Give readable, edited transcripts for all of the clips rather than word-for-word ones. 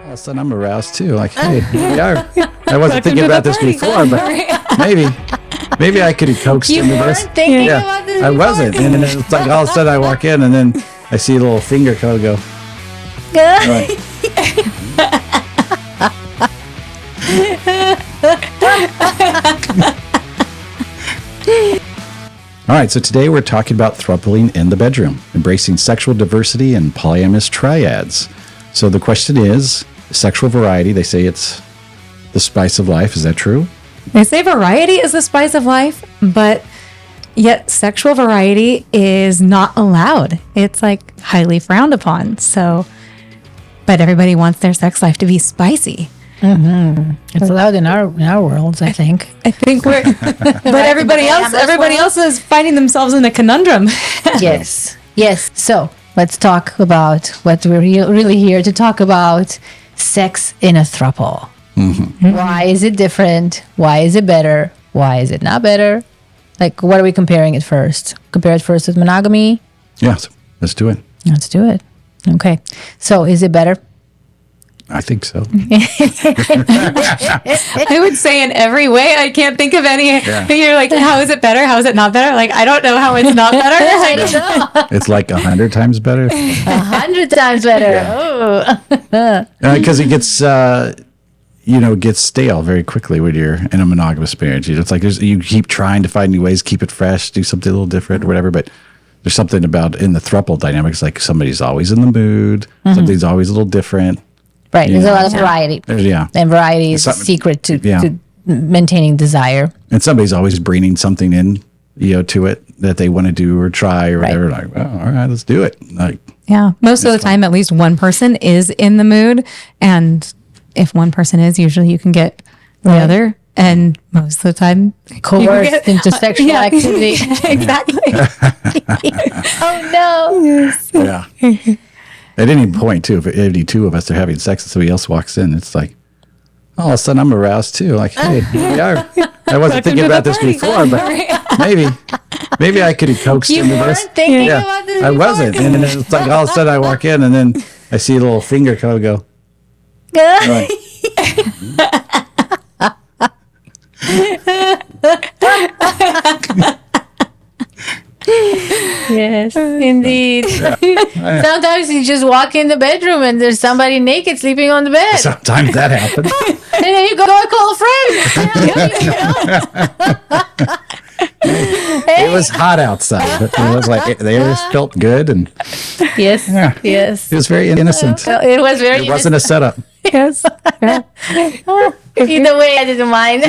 All of a sudden I'm aroused too. Like, hey, I wasn't thinking about this before, but maybe I could have coaxed into this. Thinking about this I before? wasn't. And then it's like all of a sudden I walk in and then I see a little finger kind of go. Right. All right, so today we're talking about throupling in the bedroom, embracing sexual diversity and polyamorous triads. So the question is, sexual variety, they say it's the spice of life. Is that true? They say variety is the spice of life, but yet sexual variety is not allowed. It's like highly frowned upon. So, but everybody wants their sex life to be spicy. Mm-hmm. It's allowed in our worlds, I think. I think we're, but everybody else is finding themselves in a conundrum. Yes. So let's talk about what we're really here to talk about: sex in a throuple. Mm-hmm. Why is it different? Why is it better? Why is it not better? Like, what are we comparing it first? Compare it first with monogamy? Yes, let's do it. Let's do it. Okay. So is it better? I think so. I would say in every way. I can't think of any. Yeah. You're like, how is it better? How is it not better? Like, I don't know how it's not better. I don't know. It's like 100 times better. 100 times better. Yeah. Oh. Because it gets, gets stale very quickly when you're in a monogamous marriage. It's like you keep trying to find new ways, keep it fresh, do something a little different or whatever. But there's something about in the throuple dynamics, like somebody's always in the mood, something's always a little different. Right. There's a lot of variety. And variety is the secret to maintaining desire. And somebody's always bringing something in, to it that they want to do or try or whatever. Like, well, all right, let's do it. Like, yeah. Most of the time, at least one person is in the mood. And if one person is, usually you can get the other. And most of the time, coerced into sexual activity. Exactly. Oh, no. Yes. Yeah. At any point, too, if any two of us are having sex and somebody else walks in, it's like, all of a sudden I'm aroused too. Like, hey, I wasn't thinking about this before, but maybe I could have coaxed into this. Thinking about this I before? wasn't. And then it's like all of a sudden I walk in and then I see a little finger kind of go. Right. Yes, indeed. Sometimes you just walk in the bedroom and there's somebody naked sleeping on the bed. Sometimes that happens. And then you go call a friend. It was hot outside, but it was like the air felt good, and yes, it was very innocent. It was very. It wasn't a setup. Yes. Either way, I didn't mind.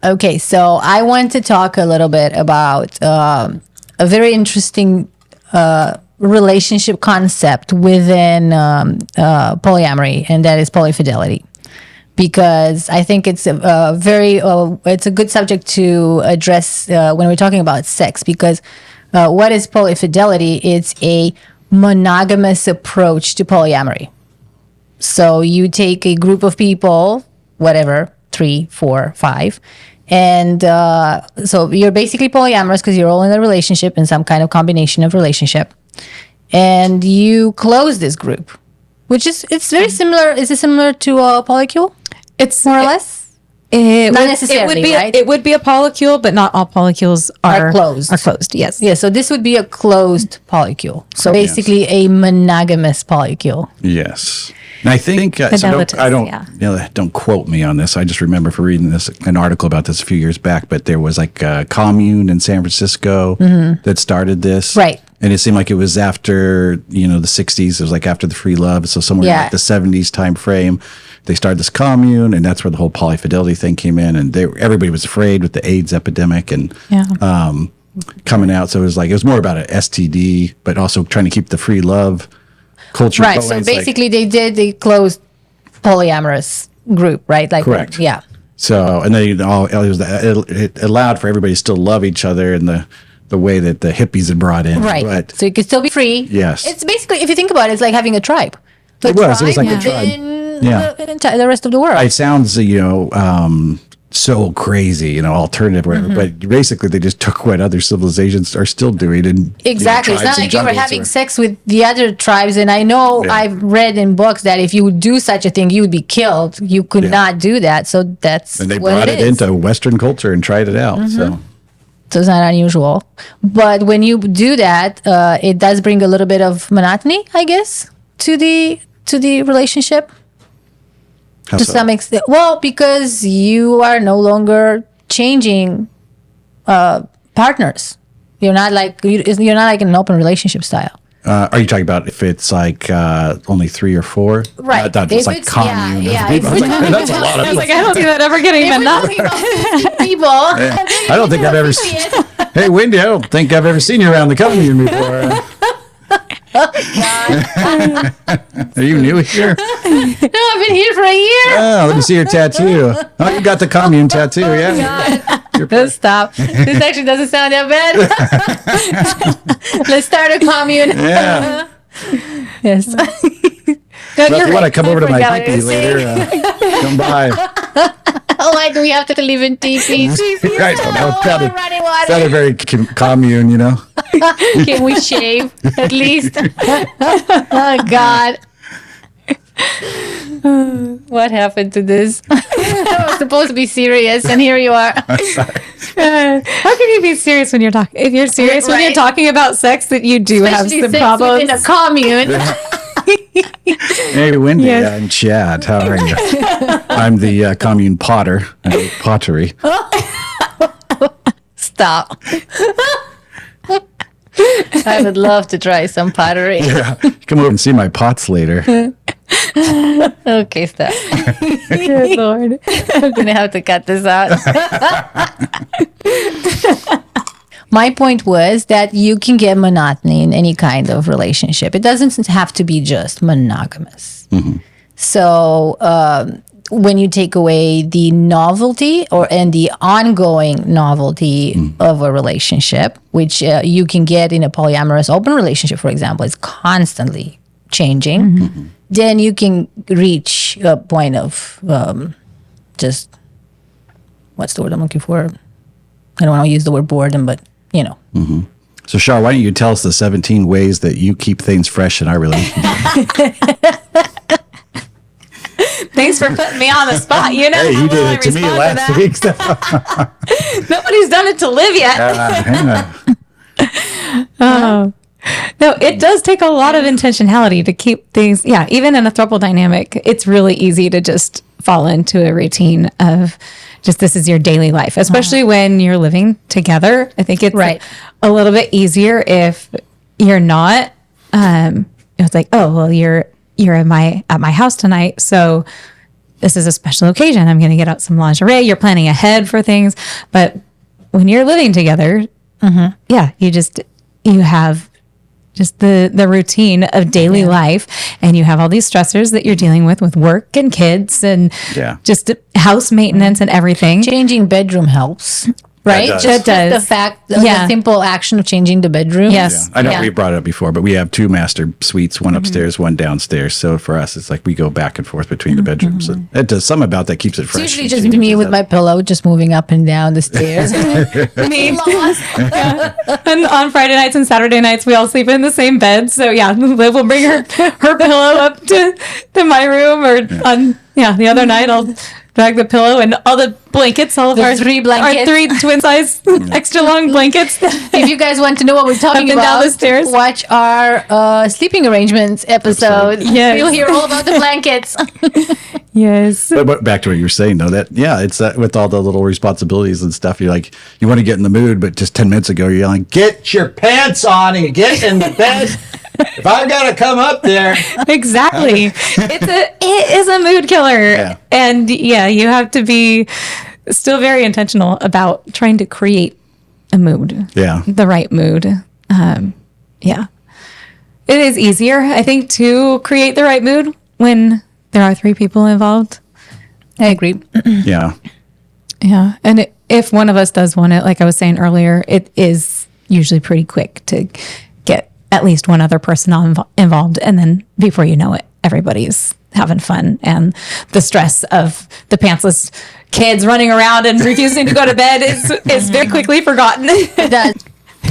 Okay, so I want to talk a little bit about a very interesting relationship concept within polyamory, and that is polyfidelity. Because I think it's it's a good subject to address when we're talking about sex. Because what is polyfidelity? It's a monogamous approach to polyamory. So you take a group of people, whatever, 3, 4, 5, and so you're basically polyamorous because you're all in a relationship, in some kind of combination of relationship, and you close this group, which it's very similar. Is it similar to a polycule? It's more or less. Not necessarily, right? It would be a polycule, but not all polycules are closed. Are closed, yes. Yeah, so this would be a closed polycule. So basically a monogamous polycule. Yes. And I think, don't quote me on this. I just remember from reading an article about this a few years back, but there was like a commune in San Francisco that started this. Right. And it seemed like it was after, the 60s. It was like after the free love. So somewhere in like the 70s time frame, they started this commune, and that's where the whole polyfidelity thing came in. And everybody was afraid with the AIDS epidemic and coming out. So it was more about an STD, but also trying to keep the free love culture right. going. So basically they closed polyamorous group, right? Like, correct. Yeah. So, and then it allowed for everybody to still love each other in the way that the hippies had brought in. Right. But, so you could still be free. Yes. It's basically, if you think about it, it's like having a tribe. It was like a tribe. In the rest of the world. It sounds, so crazy, alternative, whatever. But basically, they just took what other civilizations are still doing. And exactly, it's not like you were having sex with the other tribes. And I know I've read in books that if you would do such a thing, you would be killed. You could not do that. So that's and they brought it into Western culture and tried it out. So it's not unusual. But when you do that, it does bring a little bit of monotony, I guess, to the relationship. How To so? some extent, well, because you are no longer changing partners. You're not like an open relationship style. Are you talking about if it's like only 3 or 4? Right. It's If like it's- commune. yeah, of people. if it's- That's a lot of I was people. like, I don't see that ever getting If we're enough. talking about 50 people, I don't think I've ever seen. Hey, Wendy, I don't think I've ever seen you around the commune before. Are you new here? No, I've been here for a year. Oh, let me see your tattoo. Oh, you got the commune tattoo, yeah. Let's stop. This actually doesn't sound that bad. Let's start a commune. Yeah. Yes. No, Well, if you're you want to right. come over to my forgot what I teepee was later, come by. Why do we have to live in teepees? I don't know. It's not Running water. a very commune, Can we shave at least? Oh God. What happened to this? I was supposed to be serious, and here you are. How can you be serious when you're talking? If you're serious when you're Right. talking about sex, that you do have Especially some sex problems. within a commune. Hey, Wendy, Yes. I'm Chad. How are you? I'm the commune potter. I make pottery. Stop. I would love to try some pottery. Yeah. Come over and see my pots later. Okay, stop. Good Lord. I'm gonna have to cut this out. My point was that you can get monotony in any kind of relationship. It doesn't have to be just monogamous. So when you take away the novelty and the ongoing novelty of a relationship, which you can get in a polyamorous open relationship, for example, it's constantly changing, then you can reach a point of just, what's the word I'm looking for? I don't want to use the word boredom, but So, Char, why don't you tell us the 17 ways that you keep things fresh in our relationship? Thanks for putting me on the spot. You know, Hey, how you will did I it to me respond last that? week. Nobody's done it to live yet. Hang on. No, it does take a lot of intentionality to keep things. Yeah, even in a throuple dynamic, it's really easy to just fall into a routine of just this is your daily life, especially when you're living together. I think it's Right. a little bit easier if you're not. It's like, oh well, you're at my house tonight, so this is a special occasion. I'm going to get out some lingerie. You're planning ahead for things, but when you're living together, yeah, you have just the routine of daily life, and you have all these stressors that you're dealing with work and kids and Yeah. just house maintenance and everything. changing bedroom helps. Right? does. Just That does. the fact, Yeah. the simple action of changing the bedroom. Yes. I know Yeah. we brought it up before, but we have 2 master suites, one upstairs, one downstairs. So for us, it's like we go back and forth between the bedrooms. And it does some about that keeps it It's fresh. usually and just changes me with it. my pillow, just moving up and down the stairs. Me. Lost. And on Friday nights and Saturday nights, we all sleep in the same bed. So yeah, Liv will bring her pillow up to my room, or on the other night I'll drag the pillow and all the blankets, all of The our 3 blankets. our 3 twin size extra long blankets. If you guys want to know what we're talking Up and down about, the stairs. watch our sleeping arrangements episode. Yes. You'll hear all about the blankets. Yes. But back to what you were saying, though, that, it's with all the little responsibilities and stuff, you're like, you want to get in the mood, but just 10 minutes ago, you're yelling, get your pants on and get in the bed. If I've got to come up there. Exactly. It is a mood killer. Yeah. And you have to be still very intentional about trying to create a mood. Yeah. The right mood. It is easier, I think, to create the right mood when there are 3 people involved. I agree. Yeah. Yeah. And if one of us does want it, like I was saying earlier, it is usually pretty quick to get at least one other person involved. And then before you know it, everybody's having fun, and the stress of the pantsless kids running around and refusing to go to bed is very quickly forgotten.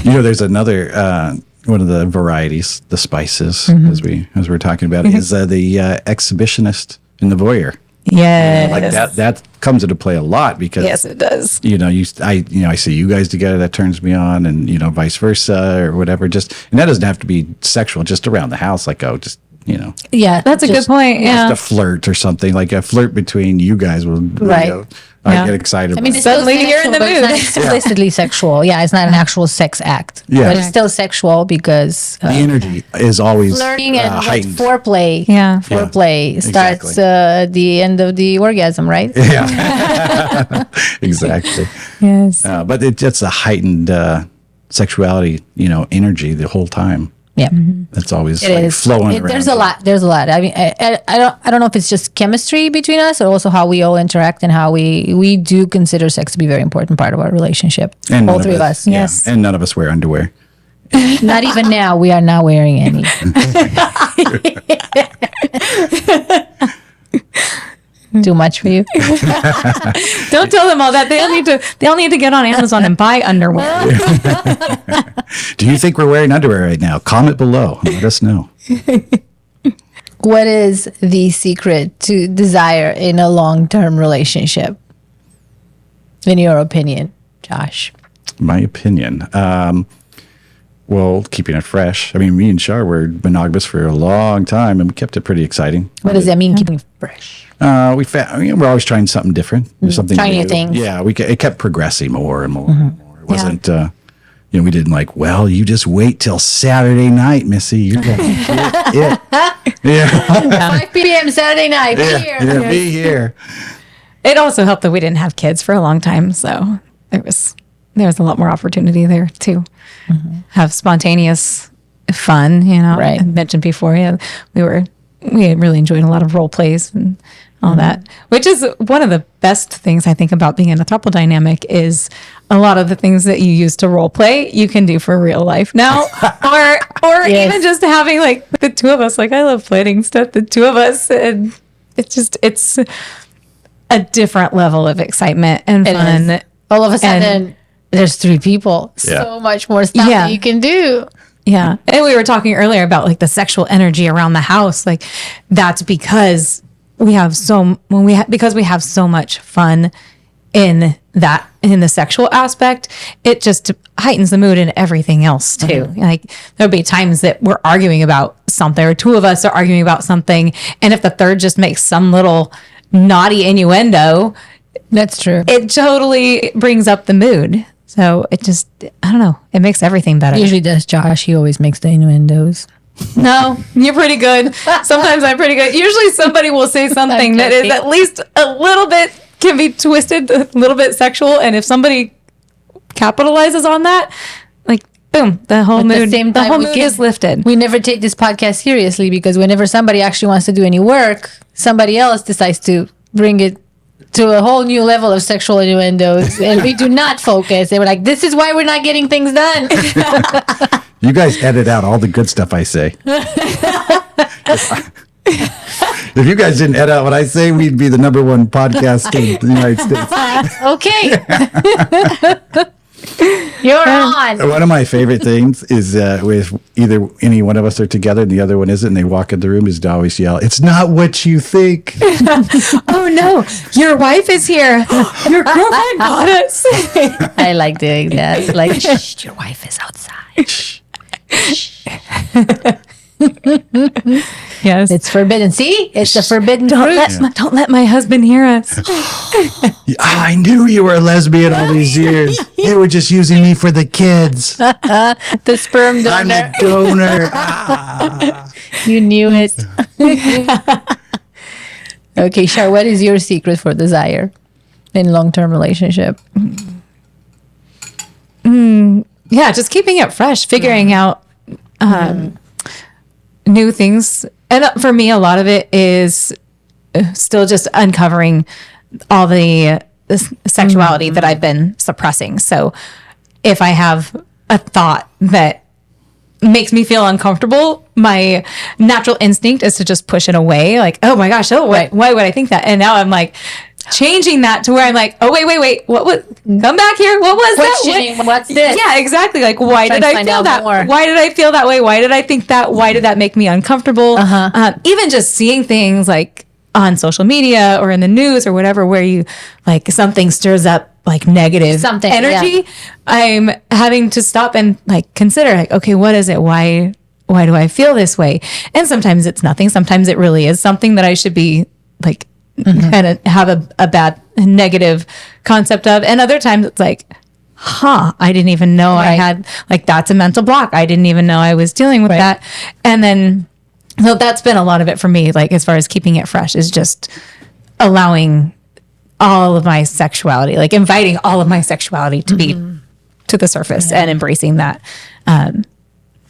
There's another one of the varieties, the spices, as we were talking about, is the exhibitionist and the voyeur. Yes. Like that comes into play a lot because yes, it does. I see you guys together, that turns me on, and vice versa or whatever. And that doesn't have to be sexual, just around the house, like Yeah, that's a good point. Yeah, just a flirt or something, like a flirt between you guys will right. I get excited. I mean, about suddenly you're in the but mood. it's not explicitly sexual. Yeah, it's not an actual sex act. Yeah. But it's still sexual because the energy is always flirting and heightened. foreplay. Yeah. Foreplay starts at the end of the orgasm, right? Yeah, exactly. Yes. But it's a heightened sexuality, energy the whole time. Yeah. That's always It is. flowing around. There's a lot. I mean, I don't know if it's just chemistry between us or also how we all interact and how we do consider sex to be a very important part of our relationship. And all three of us. Yeah. Yes. And none of us wear underwear. Not even now. We are not wearing any. Too much for you. Don't tell them all that. They'll need to get on Amazon and buy underwear. Do you think we're wearing underwear right now? Comment below. Let us know. What is the secret to desire in a long-term relationship? In your opinion, Josh? My opinion. Well, keeping it fresh. I mean, me and Char were monogamous for a long time, and we kept it pretty exciting. What does that mean, keeping it fresh? We're always trying something different. Something Trying new. new things. Yeah, it kept progressing more and more and more. It wasn't, we didn't you just wait till Saturday night, Missy. You're going to get it. Yeah. 5 p.m. Saturday night. Be here. Yeah, be here. It also helped that we didn't have kids for a long time, so there was a lot more opportunity there to have spontaneous fun. Right. I mentioned before, we really enjoyed a lot of role plays and all that, which is one of the best things I think about being in a throuple dynamic is a lot of the things that you use to role play you can do for real life now, or Yes. even just having the two of us. I love planning stuff, the two of us, and it's a different level of excitement and It fun. is. All of a sudden, there's 3 people. Yeah. So much more stuff Yeah. that you can do. Yeah. And we were talking earlier about the sexual energy around the house. That's because we have so much fun in the sexual aspect, it just heightens the mood in everything else too. There'll be times that we're arguing about something, or two of us are arguing about something, and if the third just makes some little naughty innuendo, That's true. it totally brings up the mood. So it just, I don't know, it makes everything better. Usually does Josh. He always makes the innuendos. No, you're pretty good. Sometimes I'm pretty good. Usually somebody will say something that is at least a little bit, can be twisted, a little bit sexual. And if somebody capitalizes on that, boom, the whole mood is lifted. We never take this podcast seriously because whenever somebody actually wants to do any work, somebody else decides to bring it to a whole new level of sexual innuendos, and we do not focus. They were like, this is why we're not getting things done. You guys edit out all the good stuff I say. If you guys didn't edit out what I say, we'd be the #1 podcast in the United States. Okay. You're on. One of my favorite things is with either any one of us are together and the other one isn't, and they walk in the room, is to always yell, "It's not what you think." Oh no, your wife is here. Your girlfriend got us. I like doing that. It's like, shh, your wife is outside. Yes, It's forbidden. See? It's the forbidden fruit. don't let my husband hear us. I knew you were a lesbian all these years. They were just using me for the kids. The sperm I'm donor. the donor. Ah. You knew it. Okay, Char, what is your secret for desire in long-term relationship? Yeah, just keeping it fresh, figuring out new things. And for me, a lot of it is still just uncovering all the sexuality that I've been suppressing. So if I have a thought that makes me feel uncomfortable, my natural instinct is to just push it away. Like, oh my gosh, why would I think that? And now I'm like changing that to where I'm like, oh, wait, what was, come back here. What was that? What's this? Yeah, exactly. Like, why did I feel that? More. Why did I feel that way? Why did I think that? Why did that make me uncomfortable? Even just seeing things like on social media or in the news or whatever, where you like something stirs up like negative energy, I'm having to stop and like consider like, okay, what is it? Why do I feel this way? And sometimes it's nothing. Sometimes it really is something that I should be like kind of have a bad negative concept of. And other times it's like, I didn't even know I had like, that's a mental block. I didn't even know I was dealing with that. And then, so that's been a lot of it for me. Like as far as keeping it fresh is just allowing all of my sexuality, like inviting all of my sexuality to be to the surface and embracing that. And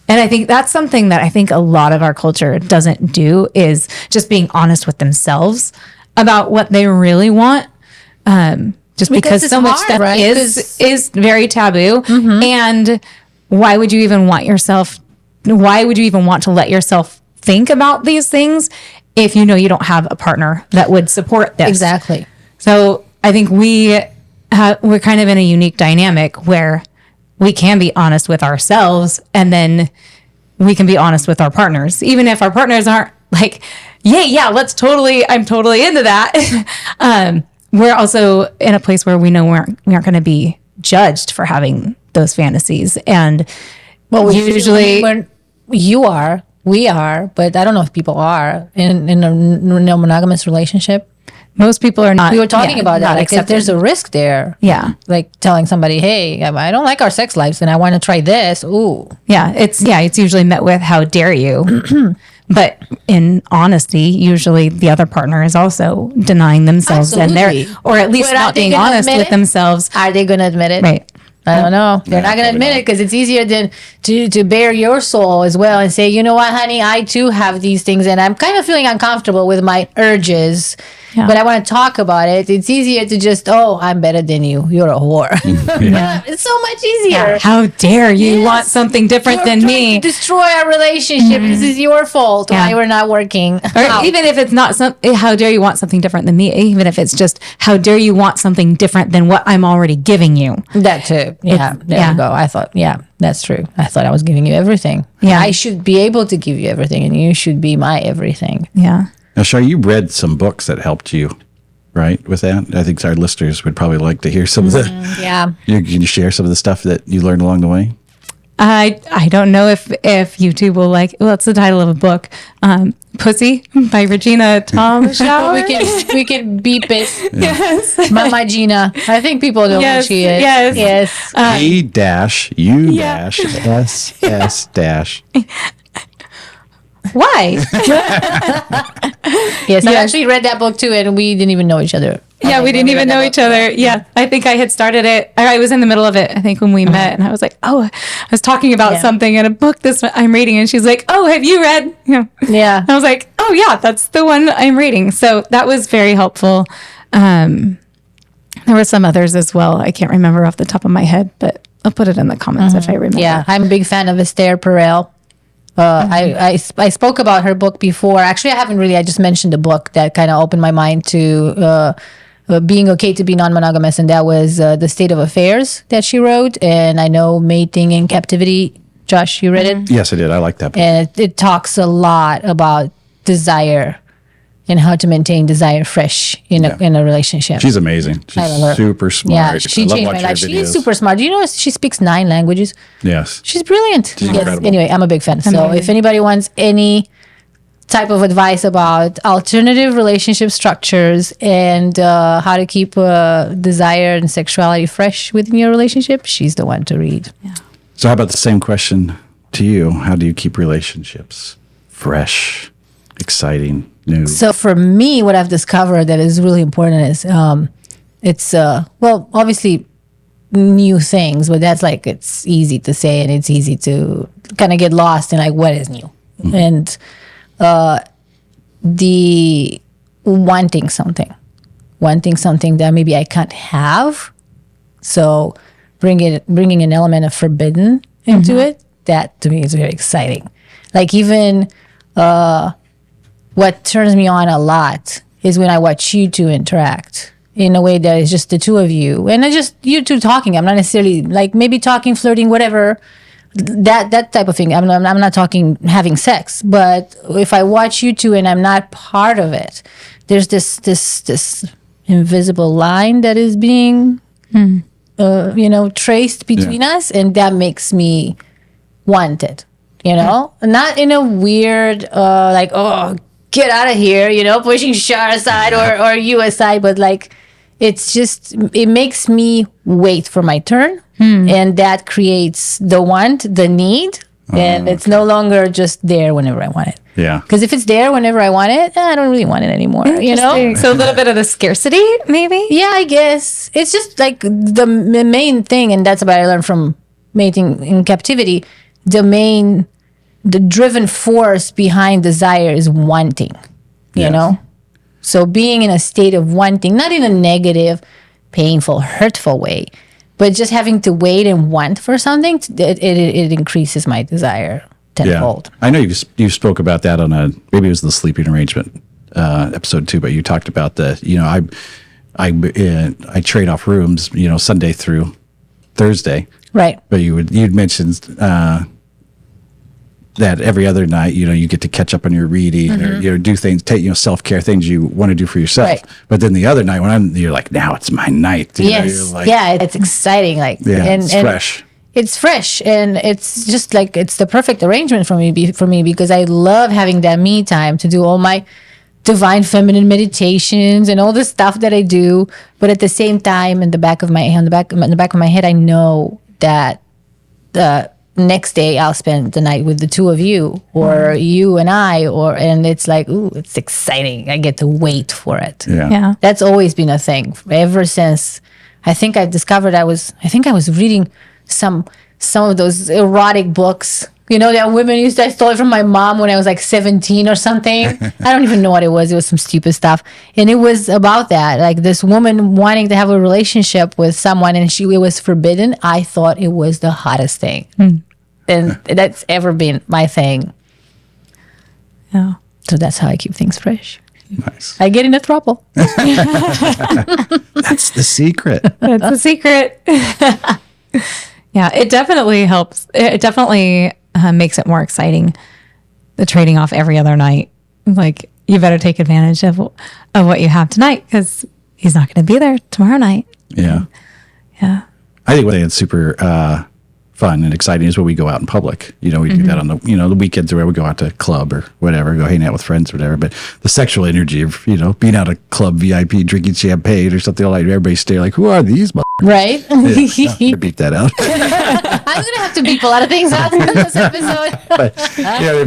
I think that's something that I think a lot of our culture doesn't do, is just being honest with themselves about what they really want. Just because so much stuff is very taboo. And why would you even want to let yourself think about these things if you know you don't have a partner that would support this? Exactly. So I think we're kind of in a unique dynamic where we can be honest with ourselves, and then we can be honest with our partners, even if our partners aren't like, I'm totally into that. We're also in a place where we know we aren't going to be judged for having those fantasies. And we are, but I don't know if people are in a no monogamous relationship. Most people are not. We were talking about that. Like if there's a risk there. Yeah. Like telling somebody, hey, I don't like our sex lives and I want to try this. Ooh. Yeah. It's usually met with, how dare you? But in honesty, usually the other partner is also denying themselves or at least not being honest with themselves. Are they going to admit it? Right. I don't know. They're not going to admit it because it's easier than to bare your soul as well and say, you know what, honey, I too have these things and I'm kind of feeling uncomfortable with my urges, but I want to talk about it. It's easier to just, I'm better than you. You're a whore. It's so much easier. Yeah. How dare you want something different than me? To destroy our relationship. This is your fault why we're not working. Or even if it's not how dare you want something different than me? Even if it's just, how dare you want something different than what I'm already giving you? That too. Yeah, there we go. I thought, that's true. I thought I was giving you everything. Yeah. I should be able to give you everything and you should be my everything. Yeah. Now, Char, you read some books that helped you, right, with that? I think our listeners would probably like to hear some of the... Yeah. Can you share some of the stuff that you learned along the way? I don't know if YouTube will like, it's the title of a book, Pussy by Regina Tomshower. we can beep it. Yes. Mama Gina. I think people know who she is. Yes. E-U-S-S-. Why? Yes, I actually read that book too, and we didn't even know each other. Yeah, we didn't even know each other. Yeah, I think I had started it. I was in the middle of it, I think, when we met, and I was like, I was talking about something in a book I'm reading, and she's like, have you read? Yeah. And I was like, that's the one I'm reading. So that was very helpful. There were some others as well. I can't remember off the top of my head, but I'll put it in the comments if I remember. Yeah, I'm a big fan of Esther Perel. I spoke about her book before. Actually, I just mentioned a book that kind of opened my mind to being okay to be non-monogamous, and that was The State of Affairs that she wrote. And I know Mating in Captivity. Josh, you read it? Yes, I did. I like that book. And it talks a lot about desire and how to maintain desire fresh in a relationship. She's amazing. She's super smart. Yeah, she changed my life. She's super smart. Do you know she speaks 9 languages? Yes. She's brilliant. She's incredible. Anyway, I'm a big fan. So if anybody wants any type of advice about alternative relationship structures and how to keep desire and sexuality fresh within your relationship, she's the one to read. Yeah. So how about the same question to you? How do you keep relationships fresh, exciting, new? So for me, what I've discovered that is really important is it's obviously new things, but that's like, it's easy to say and it's easy to kind of get lost in like, what is new? And the wanting something that maybe I can't have. So bringing an element of forbidden into it, that to me is very exciting. Like even what turns me on a lot is when I watch you two interact in a way that is just the two of you, and I just you two talking. I'm not necessarily like maybe talking, flirting, whatever, that type of thing. I'm not talking having sex, but if I watch you two and I'm not part of it, there's this invisible line that is being traced between us, and that makes me want it. Not in a weird like, oh, get out of here, pushing Char aside or you aside, but like it makes me wait for my turn, and that creates the want, the need, and it's no longer just there whenever I want it. Yeah. Because if it's there whenever I want it, I don't really want it anymore. So a little bit of the scarcity, maybe. Yeah, I guess it's just like the main thing, and that's what I learned from mating in captivity. The driven force behind desire is wanting. So being in a state of wanting, not in a negative, painful, hurtful way, but just having to wait and want for something, it increases my desire tenfold. I know you spoke about that on maybe it was the sleeping arrangement episode too, but you talked about I trade off rooms, Sunday through Thursday. Right. But you'd mentioned that every other night, you get to catch up on your reading or do things, take self-care things you want to do for yourself. Right. But then the other night you're like, now it's my night. Yes. It's exciting. Like, it's fresh. It's fresh, and it's just like it's the perfect arrangement for me because I love having that me time to do all my divine feminine meditations and all the stuff that I do. But at the same time, in the back of my head, I know that the next day I'll spend the night with the two of you, or you and I, and it's like, ooh, it's exciting. I get to wait for it. Yeah. That's always been a thing ever since. I think I discovered I was reading some of those erotic books, that women used to. I stole it from my mom when I was like 17 or something. I don't even know what it was. It was some stupid stuff. And it was about that, like this woman wanting to have a relationship with someone, and it was forbidden. I thought it was the hottest thing. And that's ever been my thing. Yeah. So that's how I keep things fresh. Nice. I get in a throuple. That's the secret. That's the secret. Yeah, it definitely helps. It definitely makes it more exciting. The trading off every other night. Like, you better take advantage of what you have tonight, because he's not going to be there tomorrow night. Yeah. Yeah. I think one thing that's super fun and exciting is when we go out in public. We do that on the the weekends where we go out to a club or whatever, go hang out with friends or whatever. But the sexual energy of being out a club VIP, drinking champagne or something like that, everybody's staring like, who are these? Right? To beat that out. I'm gonna have to beep a lot of things out in this episode. But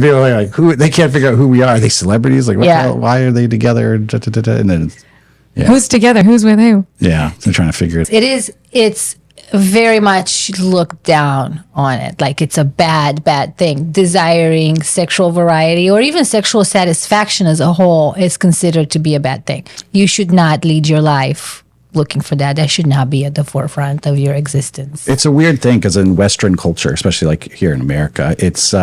people are like, who? They can't figure out who we are. Are they celebrities? Like, what the hell? Why are they together? And then Who's together? Who's with who? Yeah, they're trying to figure it. It's very much looked down on it, like it's a bad thing. Desiring sexual variety or even sexual satisfaction as a whole is considered to be a bad thing. You should not lead your life looking for that. That should not be at the forefront of your existence. It's a weird thing because in Western culture, especially like here in America, it's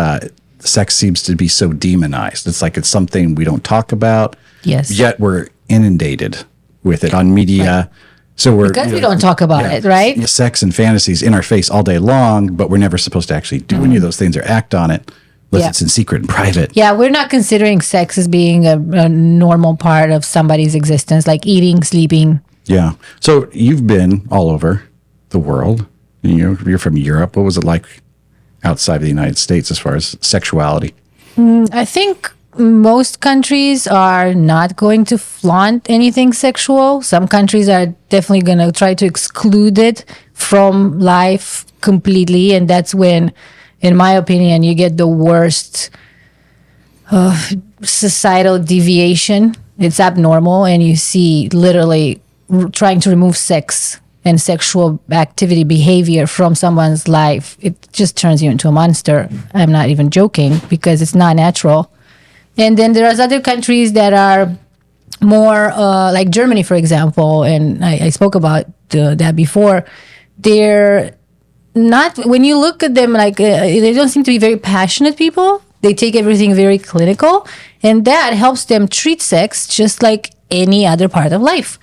sex seems to be so demonized. It's like it's something we don't talk about. Yes. Yet we're inundated with it on media. Right. So because we don't talk about it, right? Sex and fantasies in our face all day long, but we're never supposed to actually do any of those things or act on it unless it's in secret and private. Yeah, we're not considering sex as being a normal part of somebody's existence, like eating, sleeping. Yeah. So you've been all over the world. You're from Europe. What was it like outside of the United States as far as sexuality? I think most countries are not going to flaunt anything sexual. Some countries are definitely going to try to exclude it from life completely. And that's when, in my opinion, you get the worst societal deviation. It's abnormal. And you see literally trying to remove sex and sexual activity behavior from someone's life. It just turns you into a monster. I'm not even joking, because it's not natural. And then there are other countries that are more like Germany, for example, and I spoke about that before. They're not, when you look at them, like they don't seem to be very passionate people. They take everything very clinical, and that helps them treat sex just like any other part of life.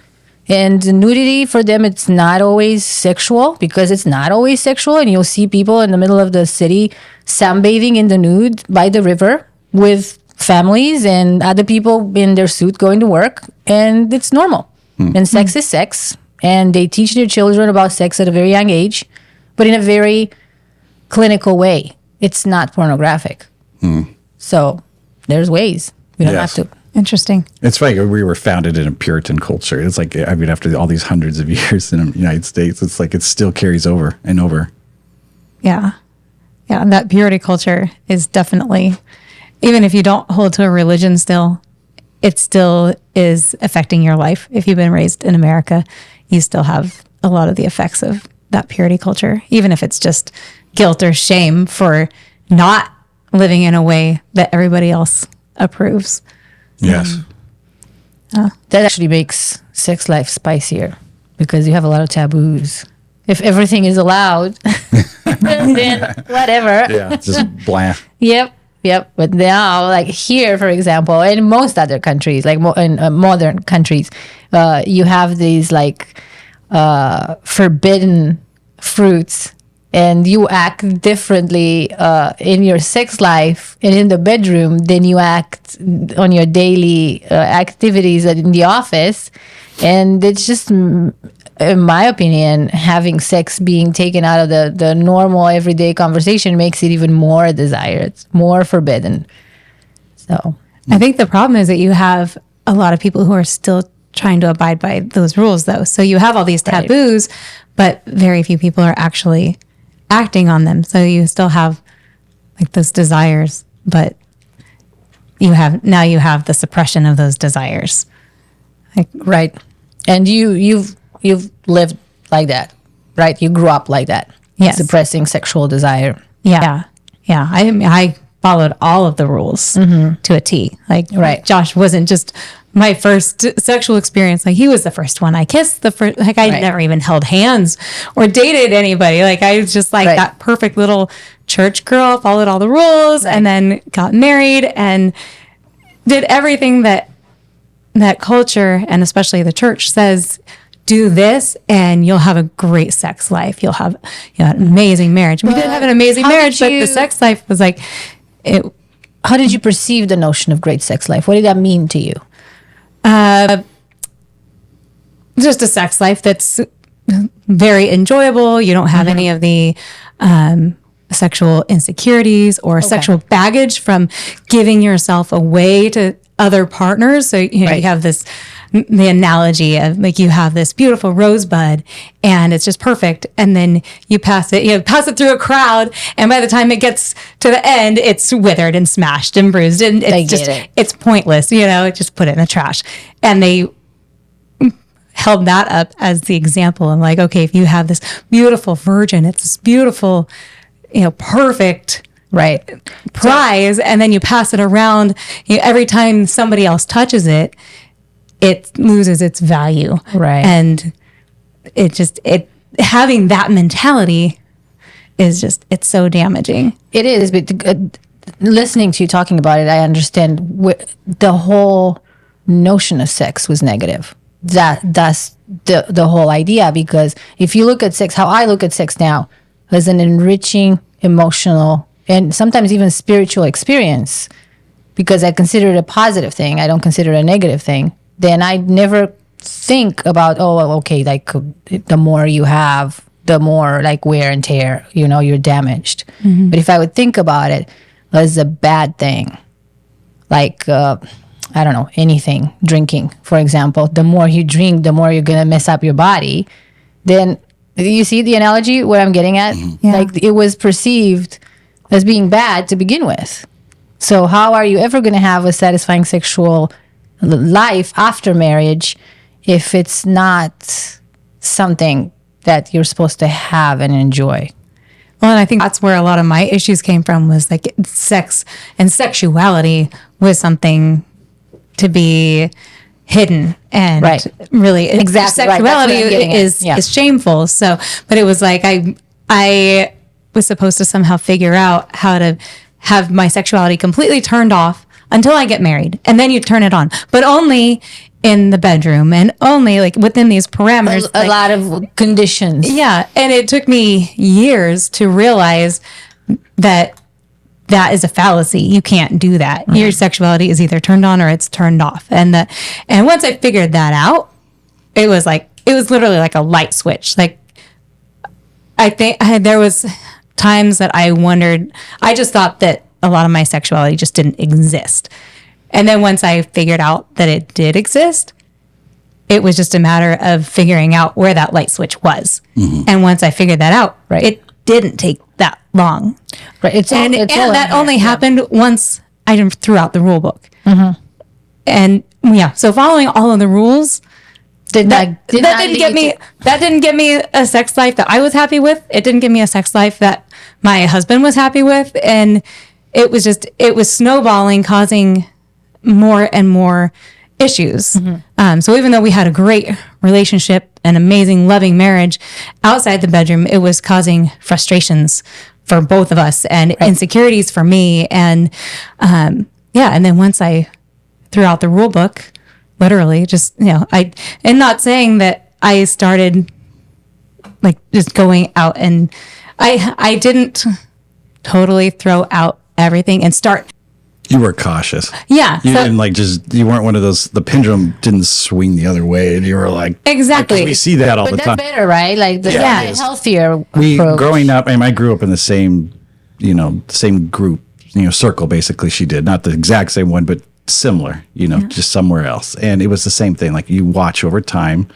And nudity for them, it's not always sexual, because it's not always sexual. And you'll see people in the middle of the city sunbathing in the nude by the river with families and other people in their suit going to work, and it's normal. And sex is sex, and they teach their children about sex at a very young age, but in a very clinical way. It's not pornographic. So there's ways. We don't have to. Interesting. It's funny. We were founded in a Puritan culture. It's like, I mean, after all these hundreds of years in the United States, it's like it still carries over and over. Yeah. Yeah. And that purity culture is definitely, even if you don't hold to a religion still, it still is affecting your life. If you've been raised in America, you still have a lot of the effects of that purity culture, even if it's just guilt or shame for not living in a way that everybody else approves. Yes. That actually makes sex life spicier, because you have a lot of taboos. If everything is allowed, then whatever. Yeah. Just bland. Yep. But now, like here, for example, in most other countries, like in modern countries, you have these like forbidden fruits, and you act differently in your sex life and in the bedroom than you act on your daily activities in the office. And it's just, in my opinion, having sex being taken out of the normal everyday conversation makes it even more desired, more forbidden. So I think the problem is that you have a lot of people who are still trying to abide by those rules, though. So you have all these taboos, but very few people are actually acting on them. So you still have like those desires, but you have the suppression of those desires. Like, right. And you've lived like that, right? You grew up like that. Yes. Suppressing sexual desire. Yeah. I followed all of the rules to a T. Like, right. Josh wasn't just my first sexual experience. Like, he was the first one I kissed. I never even held hands or dated anybody. Like, I was just like that perfect little church girl, followed all the rules, and then got married and did everything that culture, and especially the church, says. Do this and you'll have a great sex life. You'll have an amazing marriage. We did have an amazing marriage, but the sex life was like it. How did you perceive the notion of great sex life? What did that mean to you? Just a sex life that's very enjoyable. You don't have any of the sexual insecurities or sexual baggage from giving yourself away to other partners. So you have the analogy of like you have this beautiful rosebud and it's just perfect, and then you pass it through a crowd, and by the time it gets to the end, it's withered and smashed and bruised, and it's pointless. Just put it in the trash. And they held that up as the example. I'm like, okay, if you have this beautiful virgin, it's this beautiful, perfect prize, and then you pass it around, every time somebody else touches it, it loses its value. Right. And it having that mentality is just, it's so damaging. It is, but listening to you talking about it, I understand the whole notion of sex was negative. That's the whole idea, because if you look at sex, how I look at sex now, as an enriching, emotional, and sometimes even spiritual experience, because I consider it a positive thing. I don't consider it a negative thing. Then I never think about, like the more you have, the more like wear and tear, you're damaged. Mm-hmm. But if I would think about it as a bad thing, like, I don't know, anything, drinking, for example, the more you drink, the more you're going to mess up your body. Then you see the analogy, what I'm getting at? Mm-hmm. Yeah. Like it was perceived as being bad to begin with. So how are you ever going to have a satisfying sexual life after marriage if it's not something that you're supposed to have and enjoy? Well, and I think that's where a lot of my issues came from, was like sex and sexuality was something to be hidden, and really sexuality is shameful. So, but it was like I was supposed to somehow figure out how to have my sexuality completely turned off until I get married. And then you turn it on, but only in the bedroom and only like within these parameters. A lot of conditions. Yeah. And it took me years to realize that is a fallacy. You can't do that. Mm-hmm. Your sexuality is either turned on or it's turned off. And once I figured that out, it was literally like a light switch. Like I think there was times that I wondered, I just thought that a lot of my sexuality just didn't exist. And then once I figured out that it did exist, it was just a matter of figuring out where that light switch was. Mm-hmm. And once I figured that out, right, it didn't take that long. Right. And that only happened once I threw out the rule book. Mm-hmm. And yeah, so following all of the rules, that didn't get me a sex life that I was happy with. It didn't give me a sex life that my husband was happy with. And it was snowballing, causing more and more issues. Mm-hmm. So even though we had a great relationship, an amazing, loving marriage outside the bedroom, it was causing frustrations for both of us and insecurities for me. And and then once I threw out the rule book, literally just, and not saying that I started like just going out, and I didn't totally throw out everything and start. You were cautious. Yeah. You didn't you weren't one of those, the pendulum didn't swing the other way and you were like. Exactly. We see that all the time. But that's better, right? Like the healthier approach. Growing up, I grew up in the same, same group, circle basically she did. Not the exact same one, but similar, just somewhere else. And it was the same thing. Like you watch over time,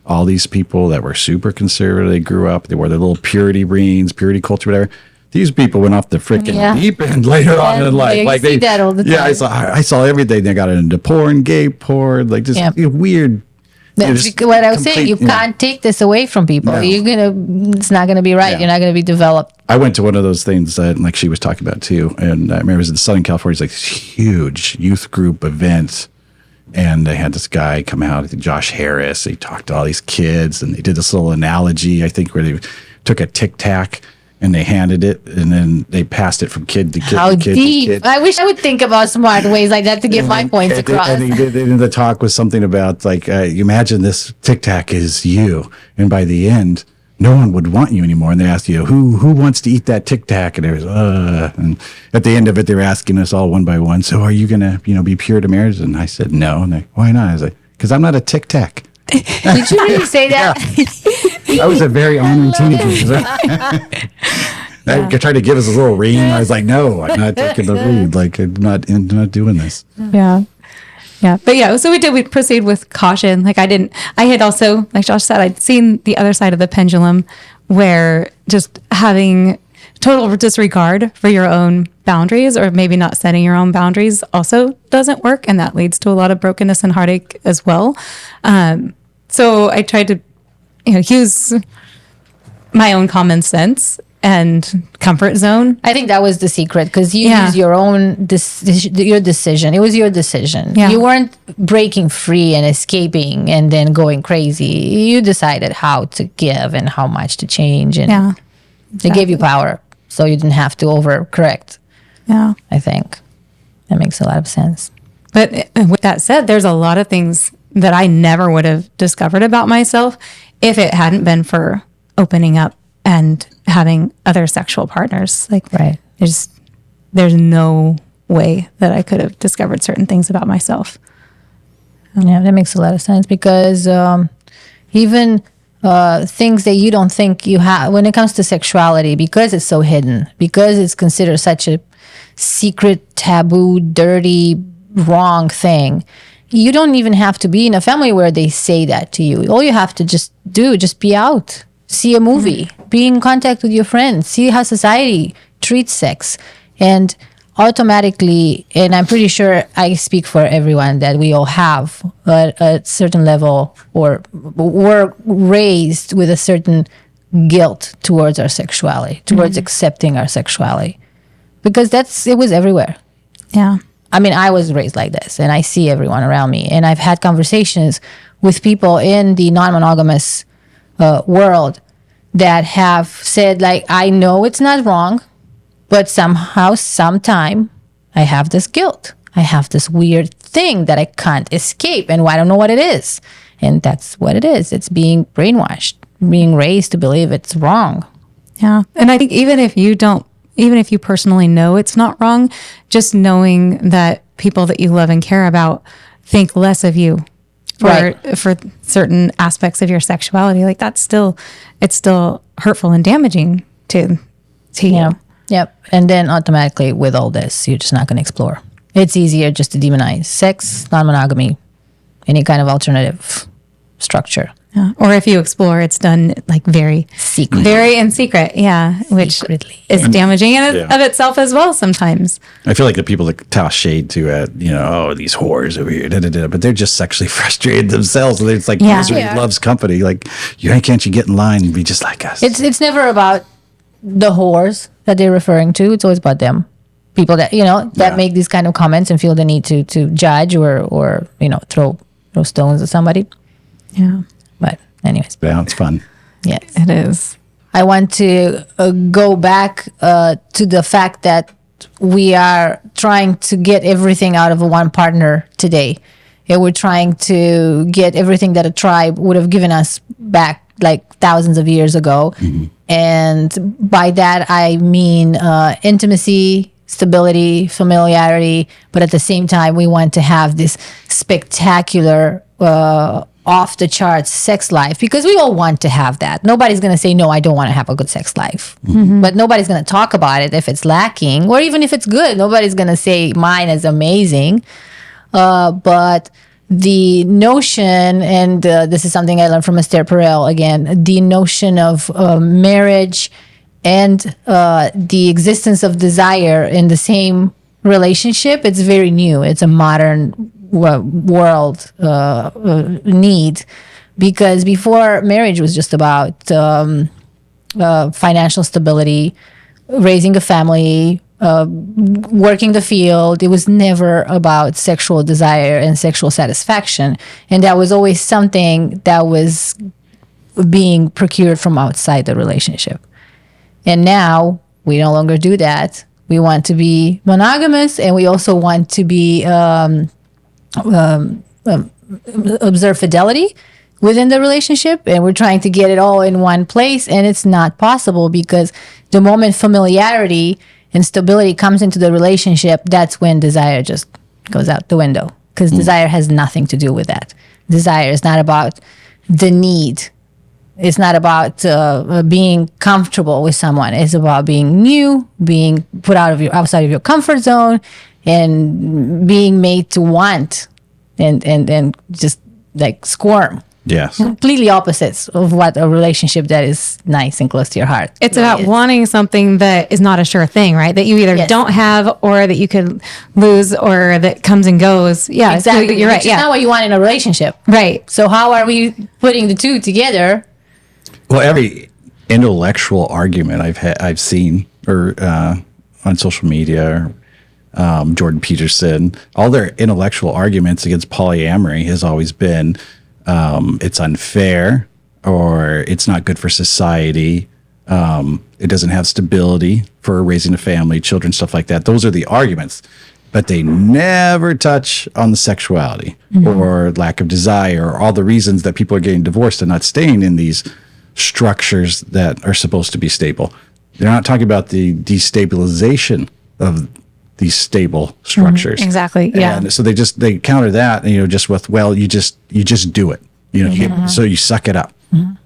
all these people that were super conservative, they grew up, they wore their little purity rings, purity culture, whatever. These people went off the freaking deep end later on in life. Like they see that all the time. Yeah, I saw everything. They got into porn, gay porn, like just weird. That's what I was saying. You can't take this away from people. No. It's not gonna be right. Yeah. You're not gonna be developed. I went to one of those things that like she was talking about too, and I remember it was in Southern California. It's like this huge youth group event, and they had this guy come out, Josh Harris. He talked to all these kids, and they did this little analogy, I think, where they took a Tic Tac and they handed it, and then they passed it from kid to kid. How to kid deep! To kid. I wish I would think about smart ways like that to get my points across. And the talk was something about like, you imagine this Tic Tac is you, and by the end, no one would want you anymore. And they asked you, who wants to eat that Tic Tac? And there was, and at the end of it, they were asking us all one by one. So are you gonna, be pure to marriage? And I said no. And they, why not? I was like, because I'm not a Tic Tac. Did you really say that? I was a very honored teenager. I tried to give us a little ring. I was like, no, I'm not taking the lead. Like, I'm not doing this. Yeah. Yeah. But so we proceed with caution. Like I had also, like Josh said, I'd seen the other side of the pendulum where just having total disregard for your own boundaries, or maybe not setting your own boundaries, also doesn't work. And that leads to a lot of brokenness and heartache as well. So I tried to, use my own common sense and comfort zone. I think that was the secret, because you used your own your decision. It was your decision. Yeah. You weren't breaking free and escaping and then going crazy. You decided how to give and how much to change, and they gave you power, so you didn't have to overcorrect. Yeah, I think that makes a lot of sense. But with that said, there's a lot of things that I never would have discovered about myself if it hadn't been for opening up and having other sexual partners. Like, there's no way that I could have discovered certain things about myself. Yeah, that makes a lot of sense, because even things that you don't think you have when it comes to sexuality, because it's so hidden, because it's considered such a secret, taboo, dirty, wrong thing. You don't even have to be in a family where they say that to you. All you have to just be out, see a movie, be in contact with your friends, see how society treats sex. And automatically, and I'm pretty sure I speak for everyone, that we all have a certain level, or were raised with a certain guilt towards our sexuality, towards accepting our sexuality. Because it was everywhere. Yeah. I mean, I was raised like this, and I see everyone around me. And I've had conversations with people in the non-monogamous world that have said, like, I know it's not wrong, But somehow, sometime, I have this guilt. I have this weird thing that I can't escape, and I don't know what it is. And that's what it is. It's being brainwashed, being raised to believe it's wrong. Yeah. And I think even if you personally know it's not wrong, just knowing that people that you love and care about think less of you for certain aspects of your sexuality, like it's still hurtful and damaging to you. Yep. And then automatically with all this, you're just not going to explore. It's easier just to demonize sex, non-monogamy, any kind of alternative structure. Yeah. Or if you explore, it's done like very in secret. Yeah. Which Secretly. is damaging of itself as well sometimes. I feel like the people that toss shade to these whores over here, but they're just sexually frustrated themselves. And it's like misery loves company. Like, can't you get in line and be just like us? It's never about the whores that they're referring to. It's always about them. People that, that make these kind of comments and feel the need to judge or throw stones at somebody. Yeah. But anyways. Yeah, it's fun. Yes. It is. I want to go back to the fact that we are trying to get everything out of one partner today. And we're trying to get everything that a tribe would have given us back like thousands of years ago. Mm-hmm. And by that, I mean intimacy, stability, familiarity. But at the same time, we want to have this spectacular off the charts sex life, because we all want to have that. Nobody's going to say, no, I don't want to have a good sex life. Mm-hmm. But nobody's going to talk about it if it's lacking, or even if it's good. Nobody's going to say mine is amazing. But the notion, and this is something I learned from Esther Perel again, the notion of marriage and the existence of desire in the same relationship, it's very new. It's a modern world need, because before, marriage was just about financial stability, raising a family, working the field. It was never about sexual desire and sexual satisfaction, and that was always something that was being procured from outside the relationship. And now we no longer do that. We want to be monogamous, and we also want to be observe fidelity within the relationship, and we're trying to get it all in one place, and it's not possible, because the moment familiarity and stability comes into the relationship, that's when desire just goes out the window, because desire has nothing to do with that. Desire is not about the need. It's not about being comfortable with someone. It's about being new, being put outside of your comfort zone, and being made to want and just like squirm. Yes. Completely opposites of what a relationship that is nice and close to your heart. It's about wanting something that is not a sure thing, right? That you either don't have, or that you could lose, or that comes and goes. Yeah, exactly. So you're right. It's not what you want in a relationship. Right. So how are we putting the two together? Well, every intellectual argument I've seen or on social media, Jordan Peterson, all their intellectual arguments against polyamory has always been it's unfair, or it's not good for society. It doesn't have stability for raising a family, children, stuff like that. Those are the arguments, but they never touch on the sexuality or lack of desire, or all the reasons that people are getting divorced and not staying in these structures that are supposed to be stable. They're not talking about the destabilization of these stable structures. Exactly. Yeah. And so they counter that, just with, well, you just do it. So you suck it up.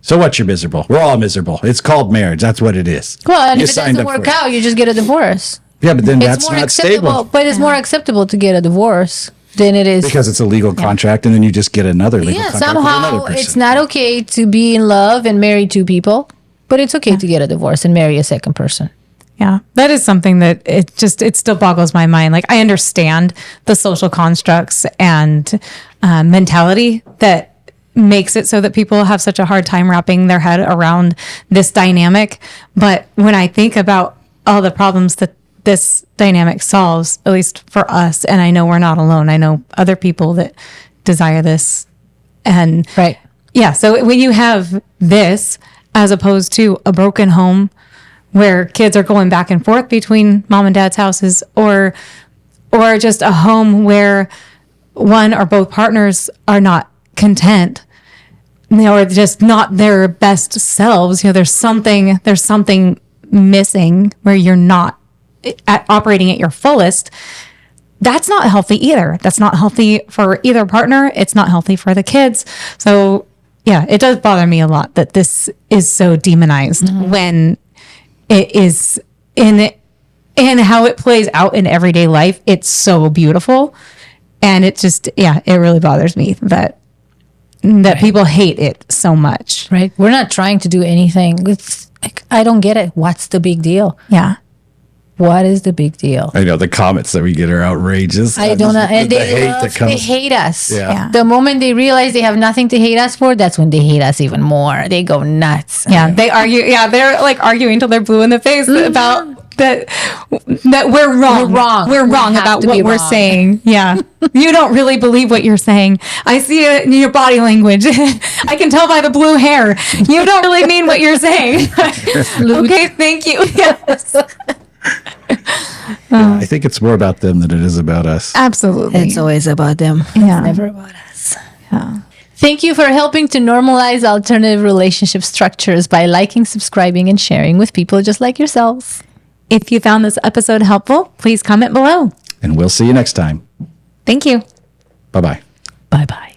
So what? You're miserable. We're all miserable. It's called marriage. That's what it is. Well, and if it doesn't work out, you just get a divorce. Yeah, but then that's not stable. But it's more acceptable to get a divorce than it is, because it's a legal contract, and then you just get another legal contract with another somehow person. it's not okay to be in love and marry two people, but it's okay to get a divorce and marry a second person. Yeah, that is something that it still boggles my mind. Like, I understand the social constructs and mentality that makes it so that people have such a hard time wrapping their head around this dynamic. But when I think about all the problems that this dynamic solves, at least for us, and I know we're not alone. I know other people that desire this. And so when you have this, as opposed to a broken home where kids are going back and forth between mom and dad's houses, or just a home where one or both partners are not content, or just not their best selves. There's something missing where you're not operating at your fullest. That's not healthy either. That's not healthy for either partner. It's not healthy for the kids. So yeah, it does bother me a lot that this is so demonized when it is in how it plays out in everyday life. It's so beautiful. And it just, it really bothers me that people hate it so much. Right. We're not trying to do anything. It's like, I don't get it. What's the big deal? Yeah. What is the big deal? I know the comments that we get are outrageous. I don't know. And The they hate us. Yeah. The moment they realize they have nothing to hate us for, that's when they hate us even more. They go nuts. Yeah. They argue. Yeah. They're like arguing till they're blue in the face about that we're wrong. We're wrong about what we're saying. Yeah. You don't really believe what you're saying. I see it in your body language. I can tell by the blue hair. You don't really mean what you're saying. Okay. Thank you. Yes. I think it's more about them than it is about us. Absolutely. It's always about them. Yeah. It's never about us. Yeah. Thank you for helping to normalize alternative relationship structures by liking, subscribing, and sharing with people just like yourselves. If you found this episode helpful, please comment below. And we'll see you next time. Thank you. Bye-bye. Bye-bye.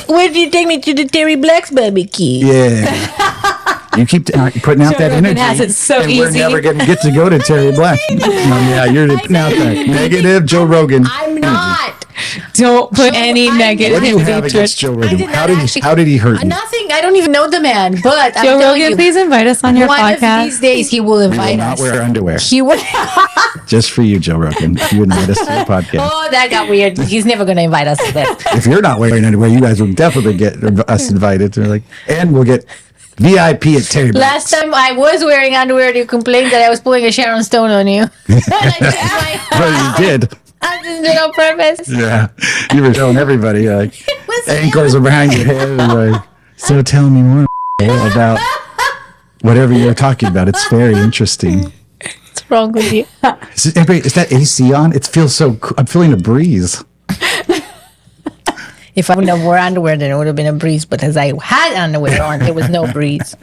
Where did you take me to the Terry Black's barbecue? Yeah. You keep putting out that energy. Has it so and easy. we're never going to get to go to Terry Black. Yeah, you're putting out that negative Joe Rogan. I'm not. Don't put any negative. What do you have against Joe Rogan? How did he hurt you? Nothing. I don't even know the man, but I'm Joe telling Rogan, you, please invite us on your one podcast. of these days he will We invite will not us. wear underwear. He will. Just for you, Joe Rogan. If you invite us to your podcast. Oh, that got weird. He's never going to invite us to that. If you're not wearing underwear, you guys will definitely get us invited. And we'll get VIP at Terry Black's. Last time I was wearing underwear, you complained that I was pulling a Sharon Stone on you. Well, you did. I didn't do it on purpose. Yeah. You were showing everybody ankles are behind your head. And so tell me more about whatever you're talking about. It's very interesting. What's wrong with you? Is that AC on? It feels so cool. I'm feeling a breeze. If I wouldn't have worn underwear, then it would have been a breeze. But as I had underwear on, there was no breeze.